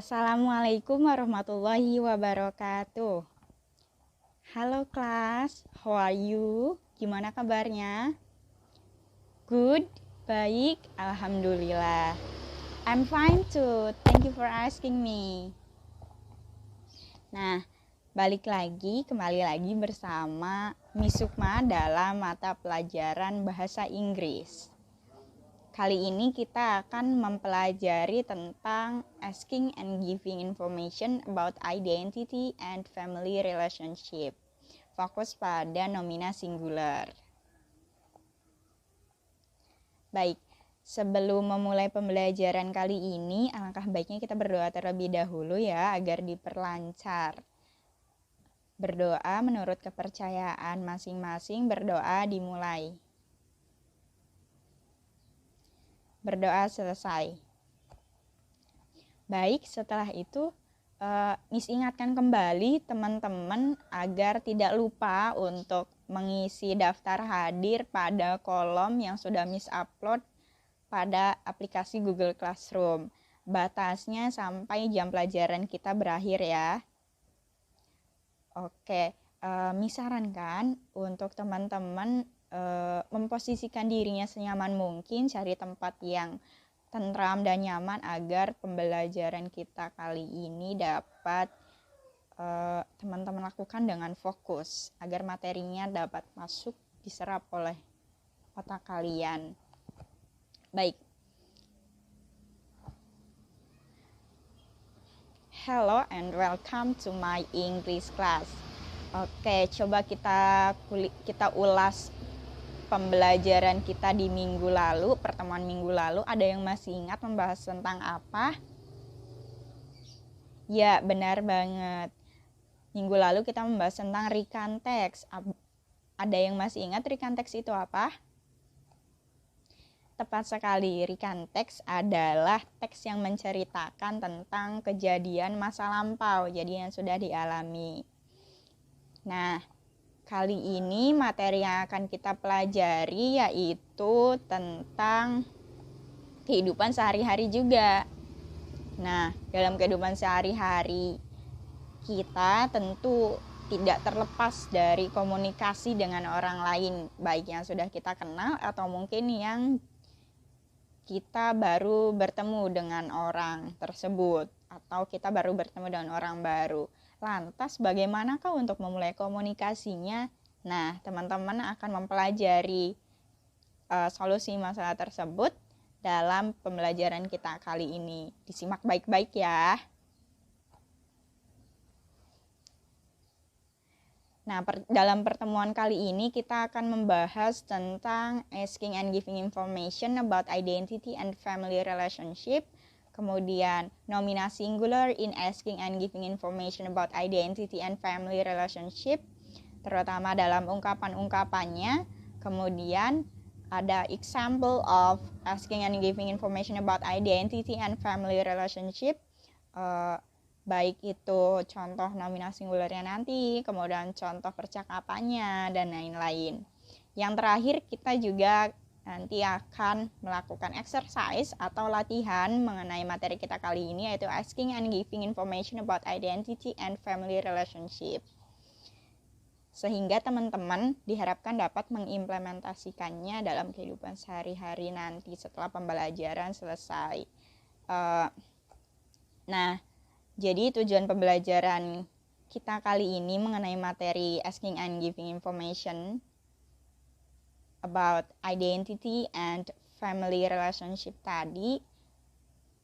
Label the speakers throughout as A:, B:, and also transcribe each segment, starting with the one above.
A: Assalamualaikum warahmatullahi wabarakatuh. Halo kelas, how are you? Gimana kabarnya? Good, baik, alhamdulillah. I'm fine too, thank you for asking me. Nah, kembali lagi bersama Miss Sukma dalam mata pelajaran bahasa Inggris. Kali ini kita akan mempelajari tentang asking and giving information about identity and family relationship. Fokus pada nomina singular. Baik, sebelum memulai pembelajaran kali ini, alangkah baiknya kita berdoa terlebih dahulu ya, agar diperlancar. Berdoa menurut kepercayaan masing-masing, berdoa dimulai. Berdoa selesai. Baik, setelah itu Miss ingatkan kembali teman-teman agar tidak lupa untuk mengisi daftar hadir pada kolom yang sudah Miss upload pada aplikasi Google Classroom. Batasnya sampai jam pelajaran kita berakhir ya. Oke, Miss sarankan untuk teman-teman memposisikan dirinya senyaman mungkin, cari tempat yang tentram dan nyaman agar pembelajaran kita kali ini dapat teman-teman lakukan dengan fokus, agar materinya dapat masuk diserap oleh otak kalian. Baik. Hello and welcome to my English class. Oke, coba kita ulas pembelajaran kita di minggu lalu, pertemuan minggu lalu. Ada yang masih ingat membahas tentang apa? Ya, benar banget. Minggu lalu kita membahas tentang recount text. Ada yang masih ingat recount text itu apa? Tepat sekali, recount text adalah teks yang menceritakan tentang kejadian masa lampau, jadi yang sudah dialami. Nah, kali ini materi yang akan kita pelajari yaitu tentang kehidupan sehari-hari juga. Nah, dalam kehidupan sehari-hari kita tentu tidak terlepas dari komunikasi dengan orang lain, baik yang sudah kita kenal atau mungkin yang kita baru bertemu dengan orang tersebut atau kita baru bertemu dengan orang baru. Lantas bagaimanakah untuk memulai komunikasinya? Nah, teman-teman akan mempelajari solusi masalah tersebut dalam pembelajaran kita kali ini. Disimak baik-baik ya. Nah, dalam pertemuan kali ini kita akan membahas tentang asking and giving information about identity and family relationship. Kemudian nomina singular in asking and giving information about identity and family relationship, terutama dalam ungkapan-ungkapannya. Kemudian ada example of asking and giving information about identity and family relationship, baik itu contoh nomina singularnya nanti, kemudian contoh percakapannya, dan lain-lain. Yang terakhir kita juga nanti akan melakukan exercise atau latihan mengenai materi kita kali ini, yaitu asking and giving information about identity and family relationship. Sehingga teman-teman diharapkan dapat mengimplementasikannya dalam kehidupan sehari-hari nanti setelah pembelajaran selesai. Nah, jadi tujuan pembelajaran kita kali ini mengenai materi asking and giving information about identity and family relationship tadi.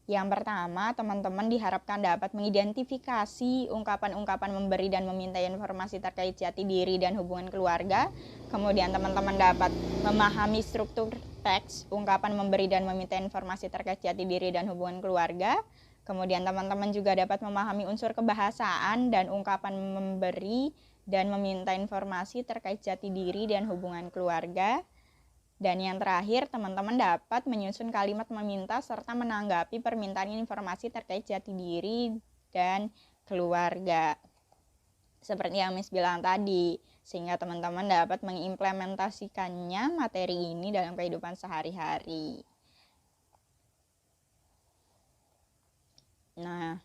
A: Yang pertama, teman-teman diharapkan dapat mengidentifikasi ungkapan-ungkapan memberi dan meminta informasi terkait jati diri dan hubungan keluarga. Kemudian teman-teman dapat memahami struktur teks, ungkapan memberi dan meminta informasi terkait jati diri dan hubungan keluarga. Kemudian teman-teman juga dapat memahami unsur kebahasaan dan ungkapan memberi dan meminta informasi terkait jati diri dan hubungan keluarga. Dan yang terakhir, teman-teman dapat menyusun kalimat meminta serta menanggapi permintaan informasi terkait jati diri dan keluarga. Seperti yang Miss bilang tadi, sehingga teman-teman dapat mengimplementasikannya materi ini dalam kehidupan sehari-hari. Nah,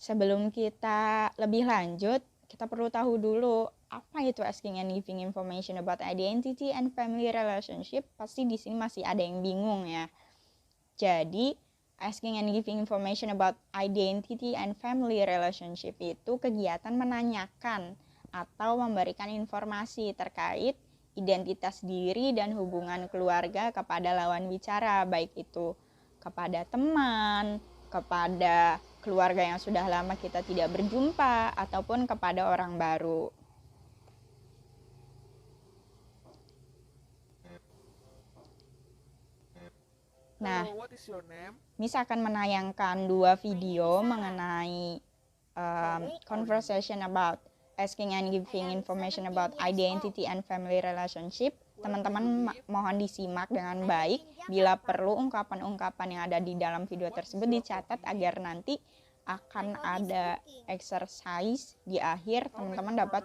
A: Sebelum kita lebih lanjut, kita perlu tahu dulu apa itu asking and giving information about identity and family relationship. Pasti di sini masih ada yang bingung ya. Jadi, asking and giving information about identity and family relationship itu kegiatan menanyakan atau memberikan informasi terkait identitas diri dan hubungan keluarga kepada lawan bicara, baik itu kepada teman, kepada keluarga yang sudah lama kita tidak berjumpa, ataupun kepada orang baru. Nah, Miss akan menayangkan 2 video mengenai conversation about asking and giving information about identity and family relationship. Teman-teman mohon disimak dengan baik. Bila perlu, ungkapan-ungkapan yang ada di dalam video tersebut dicatat agar nanti akan ada exercise di akhir. Teman-teman dapat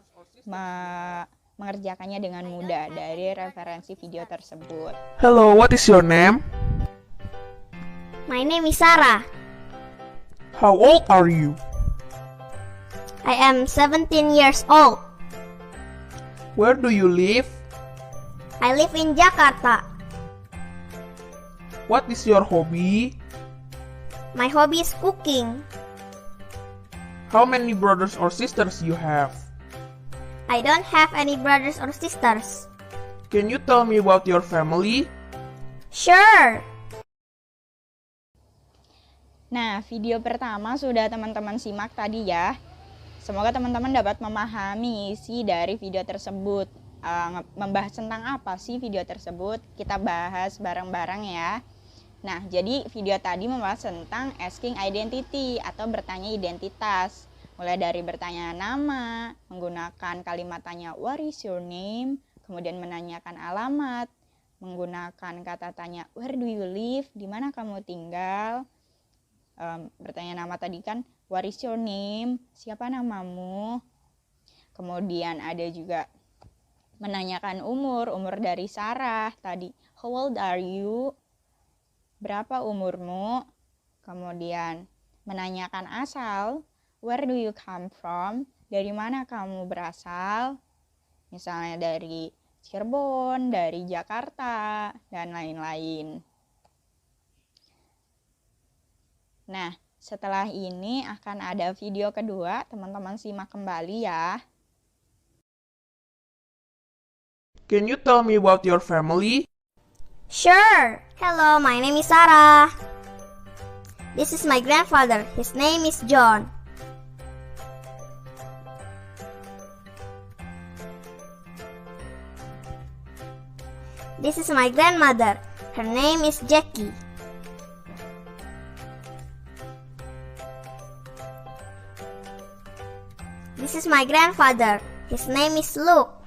A: mengerjakannya dengan mudah dari referensi video tersebut.
B: Hello, what is your name?
C: My name is Sarah.
B: How old are you?
C: I am 17 years old.
B: Where do you live?
C: I live in Jakarta.
B: What is your hobby?
C: My hobby is cooking.
B: How many brothers or sisters you have?
C: I don't have any brothers or sisters.
B: Can you tell me about your family?
C: Sure.
A: Nah, video pertama sudah teman-teman simak tadi ya. Semoga teman-teman dapat memahami isi dari video tersebut. Membahas tentang apa sih video tersebut? Kita bahas bareng-bareng ya. Nah, jadi video tadi membahas tentang asking identity atau bertanya identitas. Mulai dari bertanya nama, menggunakan kalimat tanya what is your name, kemudian menanyakan alamat, menggunakan kata tanya where do you live, di mana kamu tinggal. Bertanya nama tadi kan what is your name, siapa namamu. Kemudian ada juga menanyakan umur dari Sarah tadi, how old are you, berapa umurmu. Kemudian menanyakan asal, where do you come from, dari mana kamu berasal, misalnya dari Cirebon, dari Jakarta, dan lain-lain. Nah, setelah ini akan ada video kedua, teman-teman simak kembali ya.
B: Can you tell me about your family?
C: Sure. Hello, my name is Sarah. This is my grandfather. His name is John. This is my grandmother. Her name is Jackie. This is my grandfather. His name is Luke.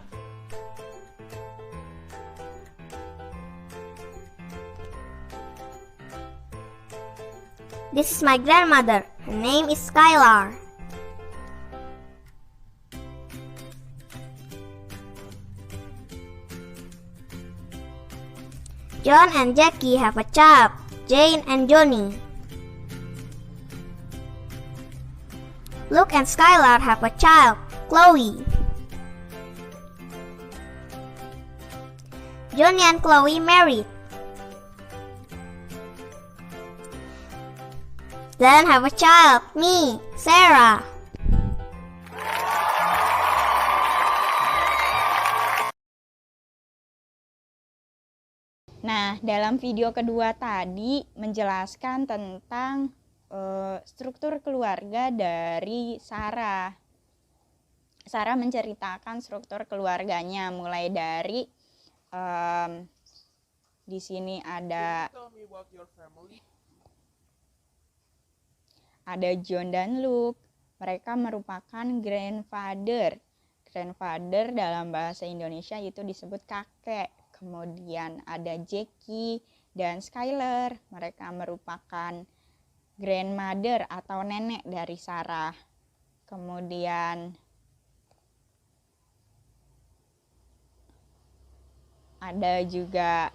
C: This is my grandmother. Her name is Skylar. John and Jackie have a child, Jane and Johnny. Luke and Skylar have a child, Chloe. Johnny and Chloe married. Then have a child, me, Sarah.
A: Nah, dalam video kedua tadi menjelaskan tentang struktur keluarga dari Sarah. Sarah menceritakan struktur keluarganya mulai dari di sini ada John dan Luke. Mereka merupakan grandfather. Grandfather dalam bahasa Indonesia itu disebut kakek. Kemudian ada Jackie dan Skylar. Mereka merupakan grandmother atau nenek dari Sarah. Kemudian ada juga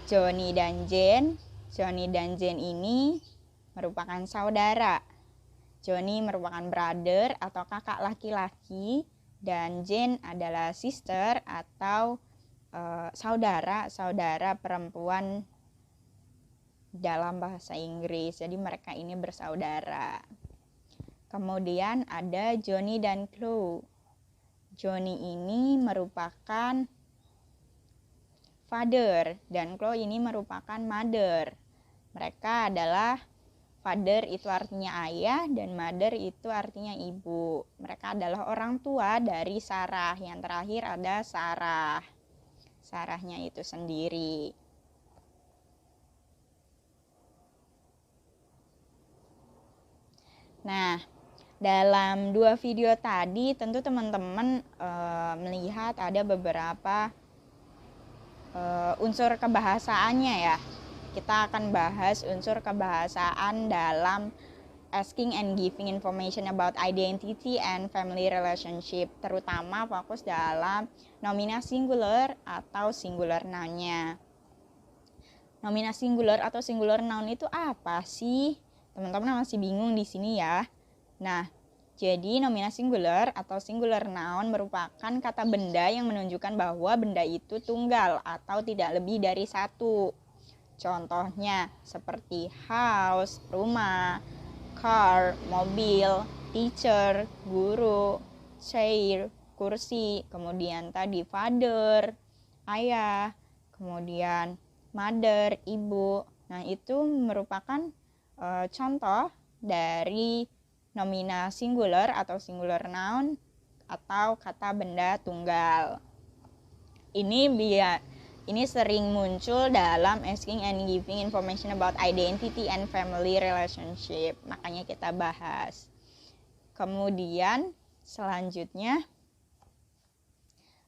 A: Johnny dan Jane. Johnny dan Jane ini merupakan saudara. Johnny merupakan brother atau kakak laki-laki, dan Jane adalah sister atau saudara perempuan dalam bahasa Inggris. Jadi mereka ini bersaudara. Kemudian ada Johnny dan Chloe. Johnny ini merupakan father dan Chloe ini merupakan mother. Mereka adalah father itu artinya ayah dan mother itu artinya ibu. Mereka adalah orang tua dari Sarah. Yang terakhir ada Sarah. Sarahnya itu sendiri. Nah, dalam 2 video tadi tentu teman-teman melihat ada beberapa unsur kebahasaannya ya. Kita akan bahas unsur kebahasaan dalam asking and giving information about identity and family relationship, terutama fokus dalam nomina singular atau singular noun-nya. Nomina singular atau singular noun itu apa sih? Teman-teman masih bingung di sini ya. Nah, jadi nomina singular atau singular noun merupakan kata benda yang menunjukkan bahwa benda itu tunggal atau tidak lebih dari satu. Contohnya seperti house, rumah, car, mobil, teacher, guru, chair, kursi, kemudian tadi father, ayah, kemudian mother, ibu. Nah, itu merupakan contoh dari nomina singular atau singular noun atau kata benda tunggal. Ini sering muncul dalam asking and giving information about identity and family relationship. Makanya kita bahas. Kemudian selanjutnya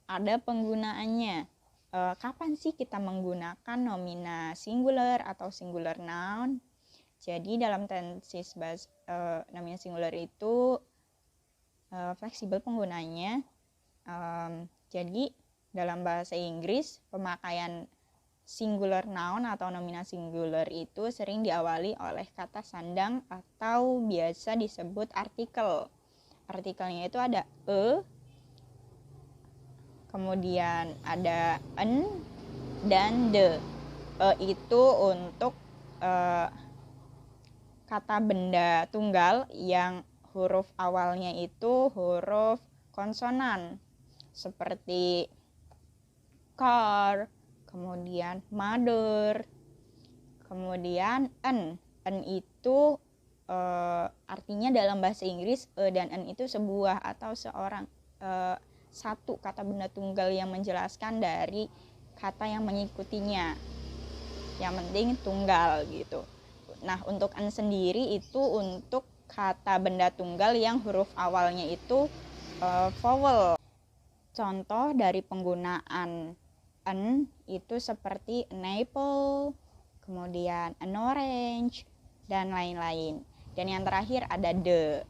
A: ada penggunaannya. Kapan sih kita menggunakan nomina singular atau singular noun? Jadi dalam tenses nomina singular itu fleksibel penggunanya. Jadi dalam bahasa Inggris, pemakaian singular noun atau nomina singular itu sering diawali oleh kata sandang atau biasa disebut artikel. Artikelnya itu ada kemudian ada an dan the. Itu untuk kata benda tunggal yang huruf awalnya itu huruf konsonan seperti car, kemudian mother, kemudian an. An itu artinya dalam bahasa Inggris dan an itu sebuah atau seorang satu kata benda tunggal yang menjelaskan dari kata yang mengikutinya. Yang penting tunggal gitu. Nah, untuk an sendiri itu untuk kata benda tunggal yang huruf awalnya itu vowel. Contoh dari penggunaan an itu seperti an apple, kemudian an orange, dan lain-lain. Dan yang terakhir ada the.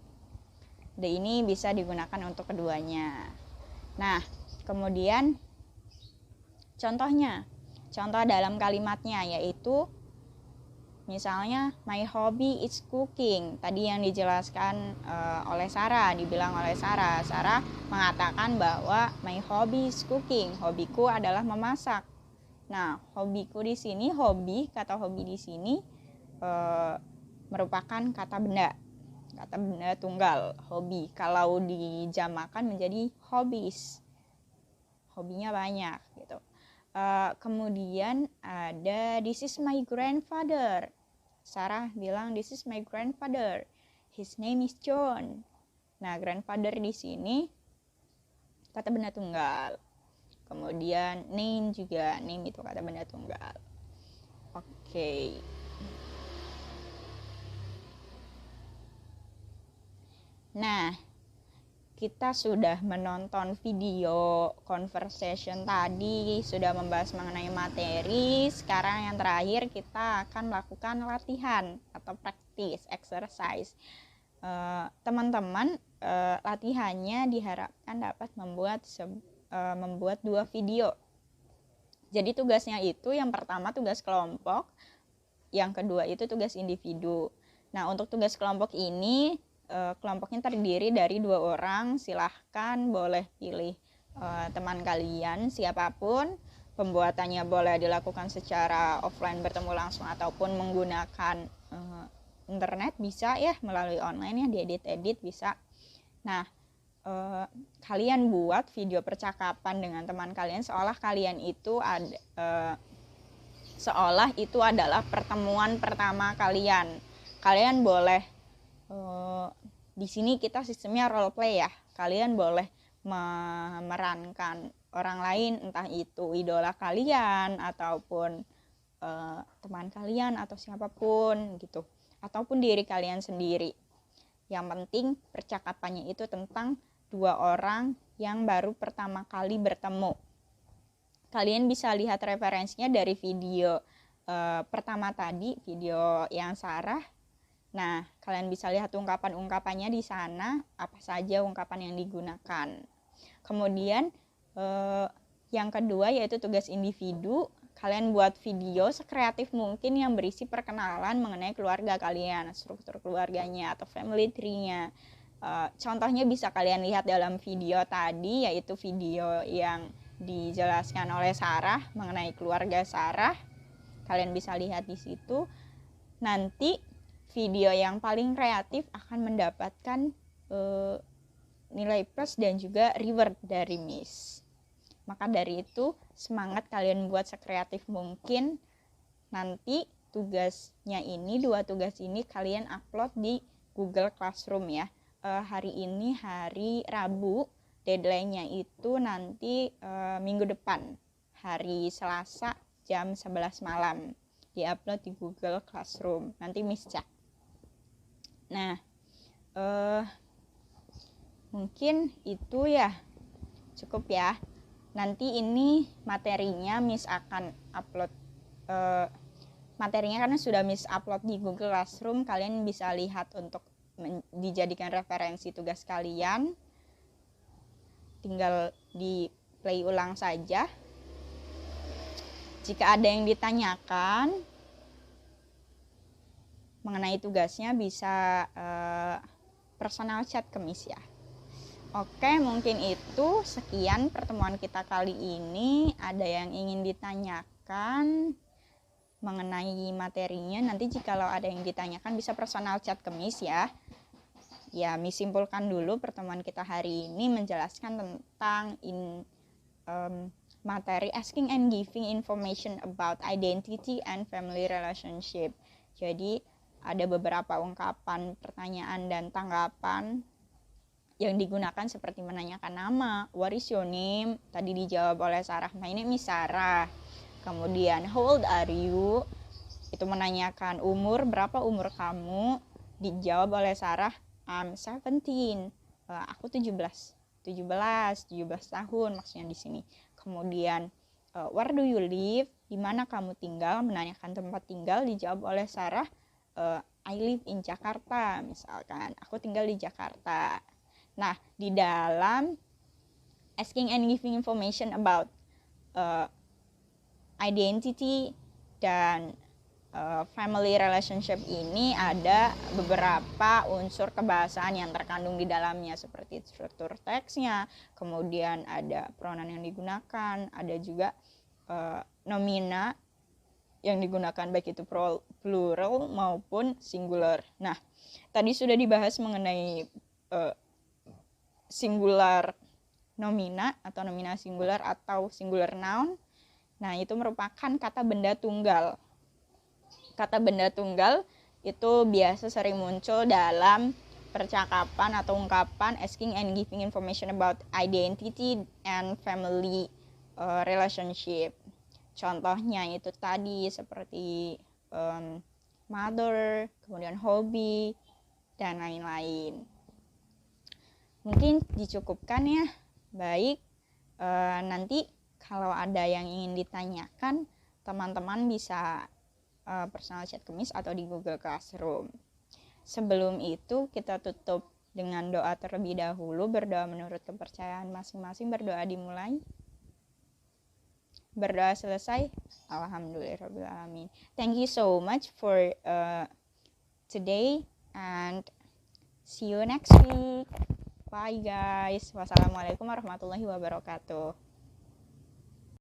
A: The ini bisa digunakan untuk keduanya. Nah, kemudian contoh dalam kalimatnya yaitu misalnya my hobby is cooking. Tadi yang dijelaskan dibilang oleh Sarah. Sarah mengatakan bahwa my hobby is cooking. Hobiku adalah memasak. Nah, hobiku di sini, kata hobi di sini merupakan kata benda tunggal, hobi. Kalau dijamakan menjadi hobbies. Hobinya banyak gitu. Kemudian ada this is my grandfather. Sarah bilang this is my grandfather. His name is John. Nah, grandfather di sini kata benda tunggal. Kemudian name juga, name itu kata benda tunggal. Oke. Nah, kita sudah menonton video conversation tadi, sudah membahas mengenai materi. Sekarang yang terakhir kita akan melakukan latihan atau practice, exercise. Teman-teman, latihannya diharapkan dapat membuat 2 video. Jadi tugasnya itu yang pertama tugas kelompok, yang kedua itu tugas individu. Nah, untuk tugas kelompok ini, kelompoknya terdiri dari 2 orang. Silahkan boleh pilih teman kalian siapapun. Pembuatannya boleh dilakukan secara offline bertemu langsung ataupun menggunakan internet, bisa ya, melalui online ya, diedit-edit bisa. Nah, kalian buat video percakapan dengan teman kalian seolah itu adalah pertemuan pertama kalian. Kalian boleh di sini kita sistemnya role play ya. Kalian boleh memerankan orang lain, entah itu idola kalian ataupun teman kalian atau siapapun gitu, ataupun diri kalian sendiri. Yang penting percakapannya itu tentang 2 orang yang baru pertama kali bertemu. Kalian bisa lihat referensinya dari video pertama tadi, video yang Sarah. Nah, kalian bisa lihat ungkapan-ungkapannya di sana, apa saja ungkapan yang digunakan. Kemudian yang kedua yaitu tugas individu. Kalian buat video sekreatif mungkin yang berisi perkenalan mengenai keluarga kalian, struktur keluarganya atau family tree-nya. Contohnya bisa kalian lihat dalam video tadi, yaitu video yang dijelaskan oleh Sarah mengenai keluarga Sarah. Kalian bisa lihat di situ. Nanti video yang paling kreatif akan mendapatkan nilai plus dan juga reward dari Miss. Maka dari itu, semangat kalian buat sekreatif mungkin. Nanti tugasnya ini, 2 tugas ini kalian upload di Google Classroom ya. Hari ini hari Rabu, deadline-nya itu nanti minggu depan, hari Selasa jam 11 malam. Di-upload di Google Classroom. Nanti Miss cek. Nah, mungkin itu ya, cukup ya. Nanti ini materinya Miss akan upload materinya karena sudah Miss upload di Google Classroom. Kalian bisa lihat untuk dijadikan referensi tugas kalian. Tinggal di play ulang saja. Jika ada yang ditanyakan mengenai tugasnya, bisa personal chat ke Miss ya. Oke, mungkin itu sekian pertemuan kita kali ini. Ada yang ingin ditanyakan mengenai materinya? Nanti jikalau ada yang ditanyakan bisa personal chat ke Miss ya. Ya, Miss simpulkan dulu pertemuan kita hari ini menjelaskan tentang materi asking and giving information about identity and family relationship. Jadi ada beberapa ungkapan, pertanyaan dan tanggapan yang digunakan seperti menanyakan nama, what is your name? Tadi dijawab oleh Sarah, my name is Sarah. Kemudian how old are you? Itu menanyakan umur, berapa umur kamu? Dijawab oleh Sarah, I'm 17. Aku 17 tahun maksudnya di sini. Kemudian where do you live? Di mana kamu tinggal? Menanyakan tempat tinggal. Dijawab oleh Sarah, I live in Jakarta misalkan. Aku tinggal di Jakarta. Nah, di dalam asking and giving information about identity dan family relationship ini ada beberapa unsur kebahasaan yang terkandung di dalamnya, seperti struktur teksnya, kemudian ada pronoun yang digunakan, ada juga nomina yang digunakan baik itu plural maupun singular. Nah, tadi sudah dibahas mengenai singular nomina atau nomina singular atau singular noun. Nah, itu merupakan kata benda tunggal. Kata benda tunggal itu biasa sering muncul dalam percakapan atau ungkapan asking and giving information about identity and family relationship. Contohnya itu tadi seperti mother, kemudian hobby, dan lain-lain. Mungkin dicukupkan ya. Baik, nanti kalau ada yang ingin ditanyakan, teman-teman bisa personal chat ke Miss atau di Google Classroom. Sebelum itu kita tutup dengan doa terlebih dahulu, berdoa menurut kepercayaan masing-masing. Berdoa dimulai. Berdoa selesai. Alhamdulillahirabbil alamin. Thank you so much for today and see you next week. Bye guys. Wassalamualaikum warahmatullahi wabarakatuh.